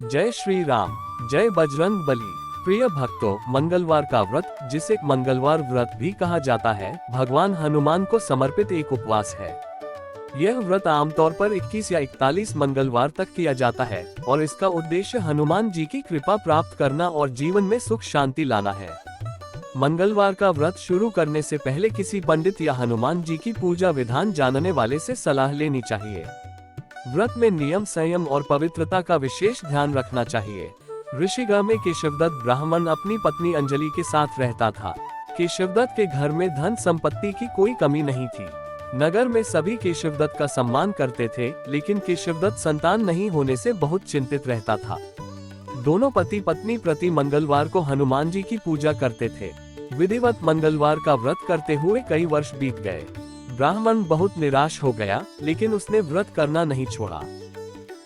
जय श्री राम, जय बजरंग बली। प्रिय भक्तों, मंगलवार का व्रत, जिसे मंगलवार व्रत भी कहा जाता है, भगवान हनुमान को समर्पित एक उपवास है। यह व्रत आमतौर पर 21 या 41 मंगलवार तक किया जाता है और इसका उद्देश्य हनुमान जी की कृपा प्राप्त करना और जीवन में सुख शांति लाना है। मंगलवार का व्रत शुरू करने से पहले किसी पंडित या हनुमान जी की पूजा विधान जानने वाले से सलाह लेनी चाहिए। व्रत में नियम, संयम और पवित्रता का विशेष ध्यान रखना चाहिए। ऋषिगृह में केशवदत्त ब्राह्मण अपनी पत्नी अंजलि के साथ रहता था। केशवदत्त के घर में धन संपत्ति की कोई कमी नहीं थी। नगर में सभी केशवदत्त का सम्मान करते थे, लेकिन केशवदत्त संतान नहीं होने से बहुत चिंतित रहता था। दोनों पति पत्नी प्रति मंगलवार को हनुमान जी की पूजा करते थे। विधिवत मंगलवार का व्रत करते हुए कई वर्ष बीत गए। ब्राह्मण बहुत निराश हो गया, लेकिन उसने व्रत करना नहीं छोड़ा।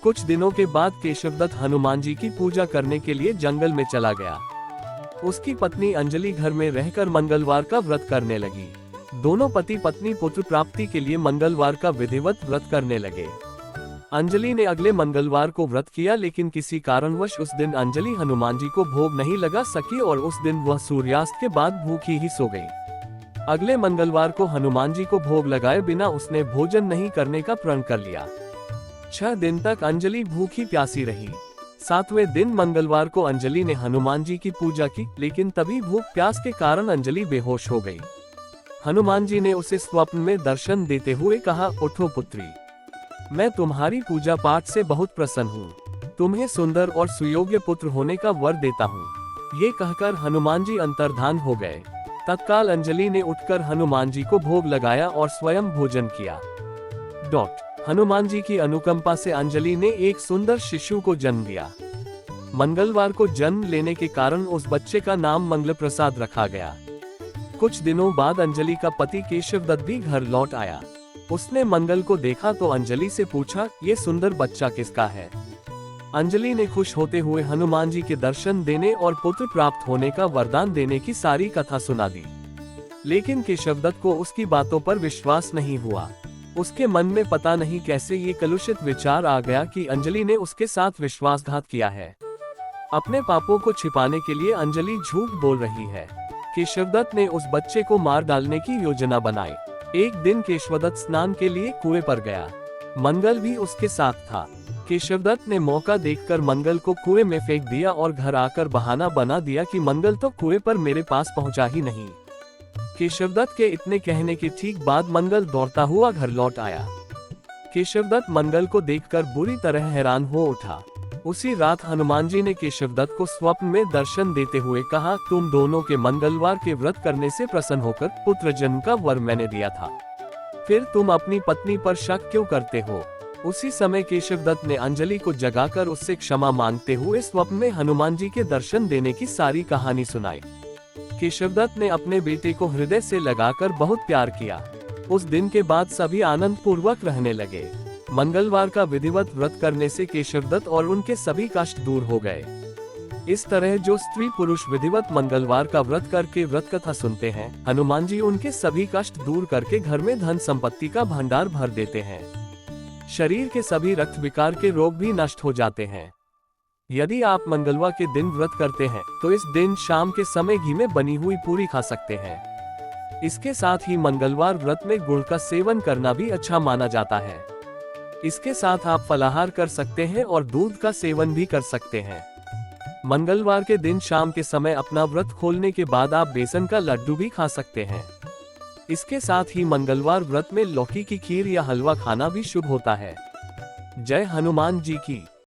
कुछ दिनों के बाद केशवदत्त हनुमान जी की पूजा करने के लिए जंगल में चला गया। उसकी पत्नी अंजलि घर में रहकर मंगलवार का व्रत करने लगी। दोनों पति पत्नी पुत्र प्राप्ति के लिए मंगलवार का विधिवत व्रत करने लगे। अंजलि ने अगले मंगलवार को व्रत किया, लेकिन किसी कारणवश उस दिन अंजलि हनुमान जी को भोग नहीं लगा सकी और उस दिन वह सूर्यास्त के बाद भूखी ही सो गई। अगले मंगलवार को हनुमान जी को भोग लगाए बिना उसने भोजन नहीं करने का प्रण कर लिया। 6 दिन तक अंजलि भूखी प्यासी रही। 7वें दिन मंगलवार को अंजलि ने हनुमान जी की पूजा की, लेकिन तभी भूख प्यास के कारण अंजलि बेहोश हो गई। हनुमान जी ने उसे स्वप्न में दर्शन देते हुए कहा, उठो पुत्री, मैं तुम्हारी पूजा पाठ से बहुत प्रसन्न हूँ। तुम्हें सुंदर और सुयोग्य पुत्र होने का वर देता हूँ। ये कहकर हनुमान जी अंतर्धान हो गए। तत्काल अंजलि ने उठकर हनुमान जी को भोग लगाया और स्वयं भोजन किया। हनुमान जी की अनुकंपा से अंजलि ने एक सुंदर शिशु को जन्म दिया। मंगलवार को जन्म लेने के कारण उस बच्चे का नाम मंगल प्रसाद रखा गया। कुछ दिनों बाद अंजलि का पति केशवदत्त भी घर लौट आया। उसने मंगल को देखा तो अंजलि से पूछा, ये सुंदर बच्चा किसका है? अंजलि ने खुश होते हुए हनुमान जी के दर्शन देने और पुत्र प्राप्त होने का वरदान देने की सारी कथा सुना दी। लेकिन केशवदत्त को उसकी बातों पर विश्वास नहीं हुआ। उसके मन में पता नहीं कैसे ये कलुषित विचार आ गया कि अंजलि ने उसके साथ विश्वासघात किया है। अपने पापों को छिपाने के लिए अंजलि झूठ बोल रही है। केशवदत्त ने उस बच्चे को मार डालने की योजना बनाई। एक दिन केशवदत्त स्नान के लिए कुएं पर गया। मंगल भी उसके साथ था। केशवदत्त ने मौका देखकर मंगल को कुएं में फेंक दिया और घर आकर बहाना बना दिया कि मंगल तो कुएं पर मेरे पास पहुंचा ही नहीं। केशवदत्त के इतने कहने के ठीक बाद मंगल दौड़ता हुआ घर लौट आया। केशवदत्त मंगल को देखकर बुरी तरह हैरान हो उठा। उसी रात हनुमान जी ने केशवदत्त को स्वप्न में दर्शन देते हुए कहा, तुम दोनों के मंगलवार के व्रत करने से प्रसन्न होकर पुत्र जन्म का वर मैंने दिया था, फिर तुम अपनी पत्नी पर शक क्यों करते हो? उसी समय केशवदत्त ने अंजलि को जगाकर उससे क्षमा मांगते हुए स्वप्न में हनुमान जी के दर्शन देने की सारी कहानी सुनाई। केशवदत्त ने अपने बेटे को हृदय से लगाकर बहुत प्यार किया। उस दिन के बाद सभी आनंद पूर्वक रहने लगे। मंगलवार का विधिवत व्रत करने से केशवदत्त और उनके सभी कष्ट दूर हो गए। इस तरह जो स्त्री पुरुष विधिवत मंगलवार का व्रत करके व्रत कथा सुनते हैं, हनुमान जी उनके सभी कष्ट दूर करके घर में धन संपत्ति का भंडार भर देते हैं। शरीर के सभी रक्त विकार के रोग भी नष्ट हो जाते हैं। यदि आप मंगलवार के दिन व्रत करते हैं तो इस दिन शाम के समय घी में बनी हुई पूरी खा सकते हैं। इसके साथ ही मंगलवार व्रत में गुड़ का सेवन करना भी अच्छा माना जाता है। इसके साथ आप फलाहार कर सकते हैं और दूध का सेवन भी कर सकते हैं। मंगलवार के दिन शाम के समय अपना व्रत खोलने के बाद आप बेसन का लड्डू भी खा सकते हैं। इसके साथ ही मंगलवार व्रत में लौकी की खीर या हलवा खाना भी शुभ होता है। जय हनुमान जी की।